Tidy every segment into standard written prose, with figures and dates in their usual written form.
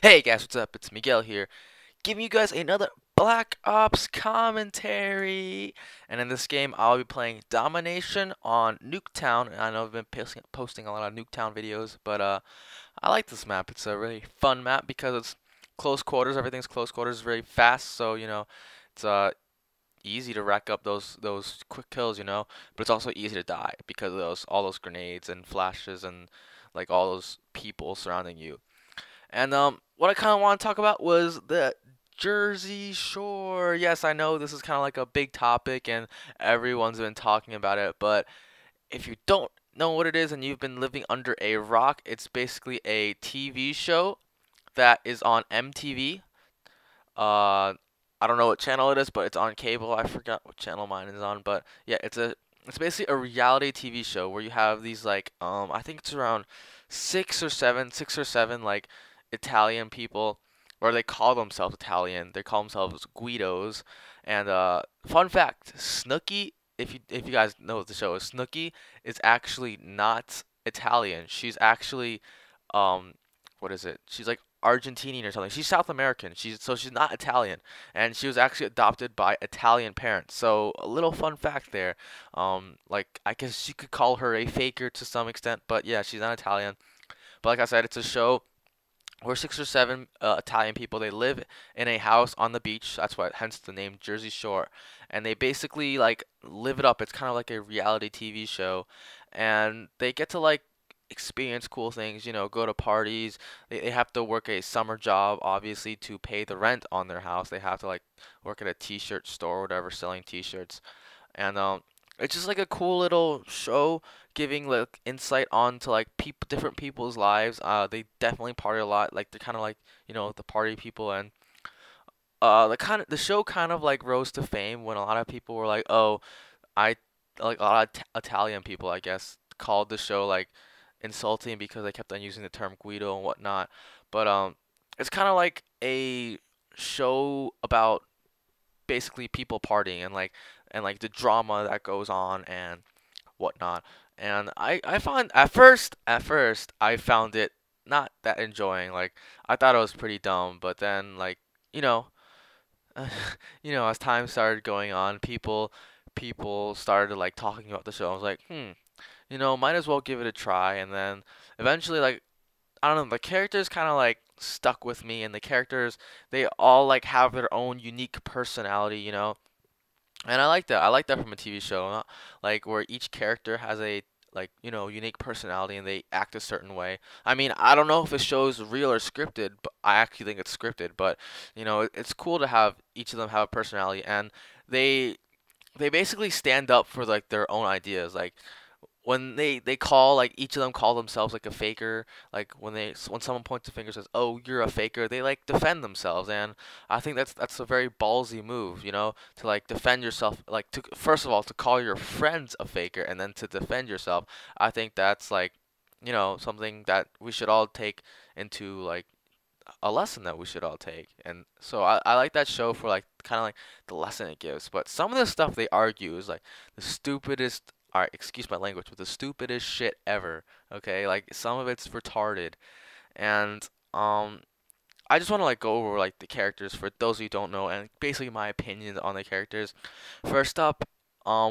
Hey guys, what's up? It's Miguel here, giving you guys another Black Ops commentary. And in this game, I'll be playing Domination on Nuketown. And I know I've been posting a lot of Nuketown videos, but I like this map. It's a really fun map because it's close quarters. Everything's close quarters, very fast. So it's easy to rack up those quick kills. But it's also easy to die because of those all those grenades and flashes and like all those people surrounding you. And what I kind of want to talk about was the Jersey Shore. Yes, I know this is kind of like a big topic and everyone's been talking about it, but if you don't know what it is and you've been living under a rock, it's basically a TV show that is on MTV. I don't know what channel it is, but it's on cable. I forgot what channel mine is on, but yeah, it's basically a reality TV show where you have these like I think it's around six or seven like Italian people, or they call themselves Italian. They call themselves Guidos. And fun fact, Snooki, if you guys know what the show is, Snooki is actually not Italian. She's actually um what is it? She's like Argentinian or something. She's South American. She's not Italian, and she was actually adopted by Italian parents. So a little fun fact there. Like I guess you could call her a faker to some extent, but yeah, she's not Italian. But like I said, it's a show where six or seven Italian people, they live in a house on the beach. That's why, hence the name Jersey Shore, and they basically like live it up. It's kind of like a reality TV show, and they get to like experience cool things. Go to parties. They have to work a summer job, obviously, to pay the rent on their house. They have to like work at a t-shirt store or whatever, selling t-shirts, and it's just like a cool little show giving like insight onto like people, different people's lives. They definitely party a lot. Like they're kind of like the party people, and the show kind of like rose to fame when a lot of people were like, oh, I like a lot of Italian people, I guess, called the show like insulting because they kept on using the term Guido and whatnot. But it's kind of like a show about basically people partying and like the drama that goes on and whatnot. And I found at first I found it not that enjoying. Like I thought it was pretty dumb, but then like you know as time started going on, people started like talking about the show. I was like, might as well give it a try. And then eventually, like I don't know, the characters kind of like stuck with me, and the characters, they all like have their own unique personality. And I like that. I like that from a TV show, like where each character has a like unique personality and they act a certain way. I mean, I don't know if the show is real or scripted, but I actually think it's scripted. But it's cool to have each of them have a personality, and they they basically stand up for like their own ideas. Like when they call, like each of them call themselves like a faker. Like when someone points a finger and says, "Oh, you're a faker," they like defend themselves. And I think that's a very ballsy move, to like defend yourself, like to first of all to call your friends a faker and then to defend yourself. I think that's like something that we should all take into like a lesson that we should all take. And so I like that show for like kind of like the lesson it gives. But some of the stuff they argue is like the stupidest. Alright, excuse my language, but the stupidest shit ever. Okay, like some of it's retarded, and I just want to like go over like the characters for those who don't know, and basically my opinions on the characters. First up,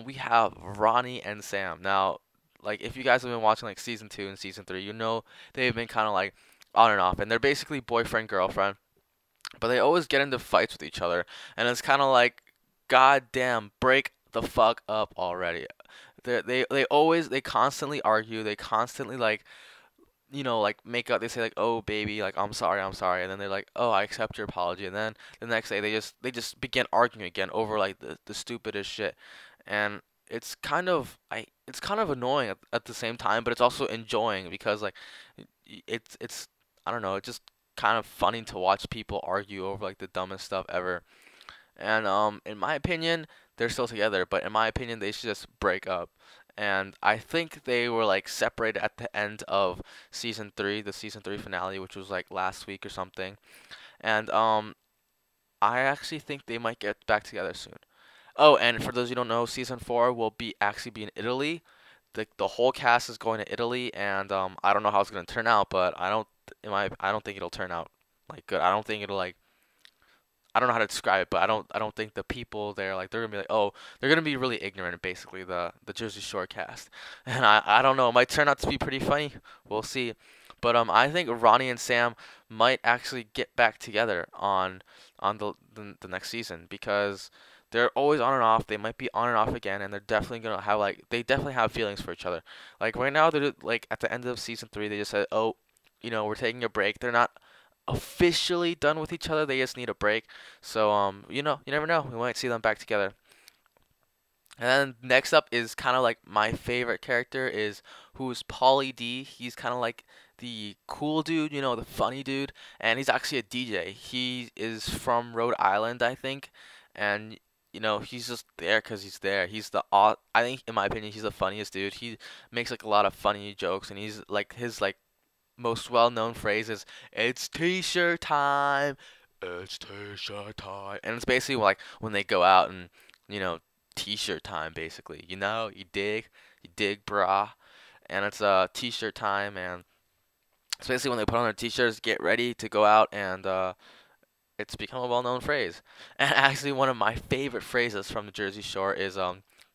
we have Ronnie and Sam. Now, like if you guys have been watching like season 2 and season 3, they've been kind of like on and off, and they're basically boyfriend girlfriend, but they always get into fights with each other, and it's kind of like, goddamn, break the fuck up already. They constantly argue. They constantly like like make up. They say like, "Oh baby, like I'm sorry," and then they're like, "Oh, I accept your apology," and then the next day they just begin arguing again over like the stupidest shit. And it's kind of annoying at the same time, but it's also enjoying because like it's I don't know, it's just kind of funny to watch people argue over like the dumbest stuff ever. And in my opinion, they're still together, but in my opinion, they should just break up. And I think they were like separated at the end of season 3, the season 3 finale, which was like last week or something. And I actually think they might get back together soon. Oh, and for those who don't know, season 4 will be in Italy. The whole cast is going to Italy, and I don't know how it's gonna turn out, but I don't think it'll turn out like good. I don't think it'll like I don't know how to describe it, but I don't think the people there like they're gonna be like, oh, they're gonna be really ignorant, basically the Jersey Shore cast, and I don't know, it might turn out to be pretty funny. We'll see, but I think Ronnie and Sam might actually get back together on the next season because they're always on and off. They might be on and off again, and they're definitely gonna have like they definitely have feelings for each other. Like right now, they're like at the end of season 3, they just said, oh, we're taking a break. They're not officially done with each other. They just need a break. So you never know. We might see them back together. And then next up is kind of like my favorite character is who's Paulie D. He's kind of like the cool dude, the funny dude, and he's actually a DJ. He is from Rhode Island, I think, and he's just there 'cause he's there. I think in my opinion he's the funniest dude. He makes like a lot of funny jokes, and he's like his like most well-known phrase is "It's T-shirt time, it's T-shirt time," and it's basically like when they go out and you know T-shirt time, basically. You dig, brah, and it's T-shirt time, and it's basically when they put on their T-shirts, get ready to go out, and it's become a well-known phrase. And actually, one of my favorite phrases from the Jersey Shore is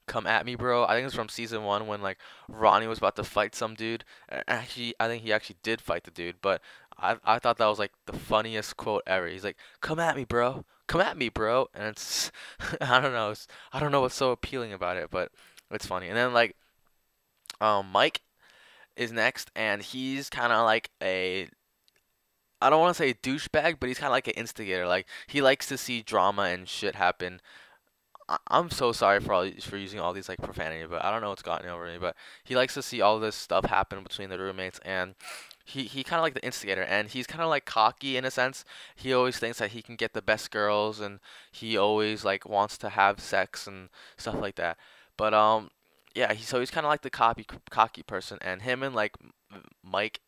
"Come at me, bro." I think it's from season 1 when like Ronnie was about to fight some dude. Actually, I think he actually did fight the dude, but I thought that was like the funniest quote ever. He's like, "Come at me, bro. Come at me, bro." And it's I don't know what's so appealing about it, but it's funny. And then like Mike is next, and he's kind of like a I don't want to say douchebag, but he's kind of like an instigator. Like he likes to see drama and shit happen. I'm so sorry for using all these like profanity, but I don't know what's gotten over me. But he likes to see all this stuff happen between the roommates, and he kind of like the instigator, and he's kind of like cocky in a sense. He always thinks that he can get the best girls, and he always like wants to have sex and stuff like that. But yeah, he's kind of like the cocky person, and him and like Mike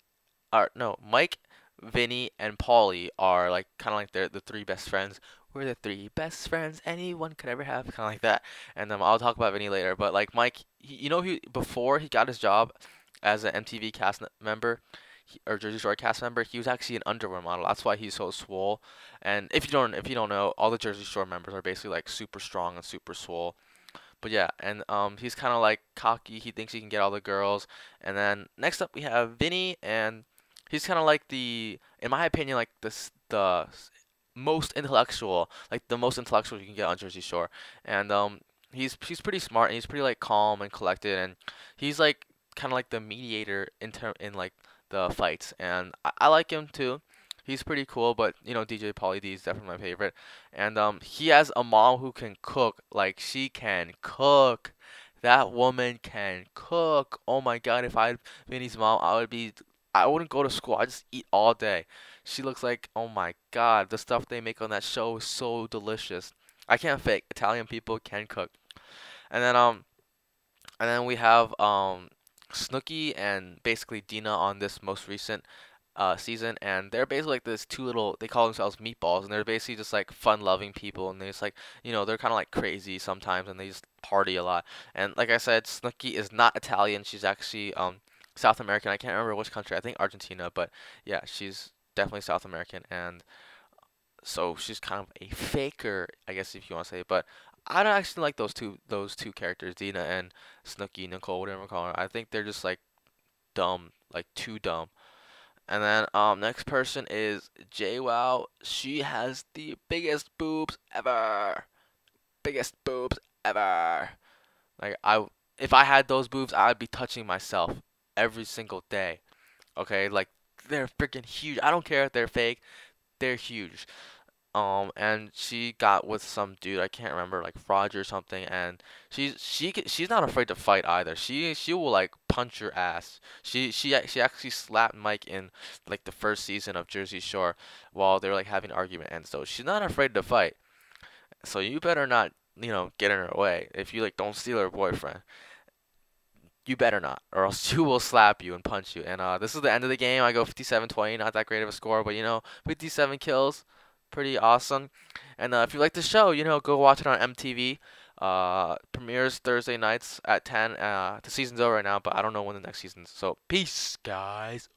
or no, Mike, Vinny, and Paulie are like kind of like they're the three best friends. We're the three best friends anyone could ever have, kind of like that. And I'll talk about Vinny later. But like Mike, he before he got his job as an MTV member or Jersey Shore cast member, he was actually an underwear model. That's why he's so swole. And if you don't know, all the Jersey Shore members are basically like super strong and super swole. But yeah, and he's kind of like cocky. He thinks he can get all the girls. And then next up we have Vinny, and he's kind of like in my opinion, like most intellectual, like the most intellectual you can get on Jersey Shore. And he's pretty smart, and he's pretty like calm and collected, and he's like kind of like the mediator in like the fights. And I like him too. He's pretty cool, but DJ Pauly D is definitely my favorite. And he has a mom who can cook. Like she can cook. That woman can cook. Oh my God, if I had Vinny's mom, I wouldn't go to school. I just eat all day. She looks like, oh my God, the stuff they make on that show is so delicious. I can't fake. Italian people can cook. And then we have Snooki and basically Dina on this most recent season, and they're basically like this two little. They call themselves meatballs, and they're basically just like fun-loving people, and they just like they're kind of like crazy sometimes, and they just party a lot. And like I said, Snooki is not Italian. She's actually South American. I can't remember which country. I think Argentina, but yeah, she's definitely South American, and so she's kind of a faker, I guess if you want to say. But I don't actually like those two characters, Dina and Snooki, Nicole, whatever you call her. I think they're just like dumb, like too dumb. And then next person is JWoww. She has the biggest boobs ever. Biggest boobs ever. Like if I had those boobs, I would be touching myself every single day. Okay, like they're freaking huge. I don't care if they're fake. They're huge. And she got with some dude, I can't remember, like Roger or something, and she's not afraid to fight either. She will like punch your ass. She actually slapped Mike in like the first season of Jersey Shore while they were like having an argument, and so she's not afraid to fight. So you better not get in her way. If you like don't steal her boyfriend, you better not, or else she will slap you and punch you. And this is the end of the game. I go 57-20, not that great of a score, but 57 kills, pretty awesome. And if you like the show, go watch it on MTV. Premieres Thursday nights at 10. The season's over right now, but I don't know when the next season's. So peace, guys.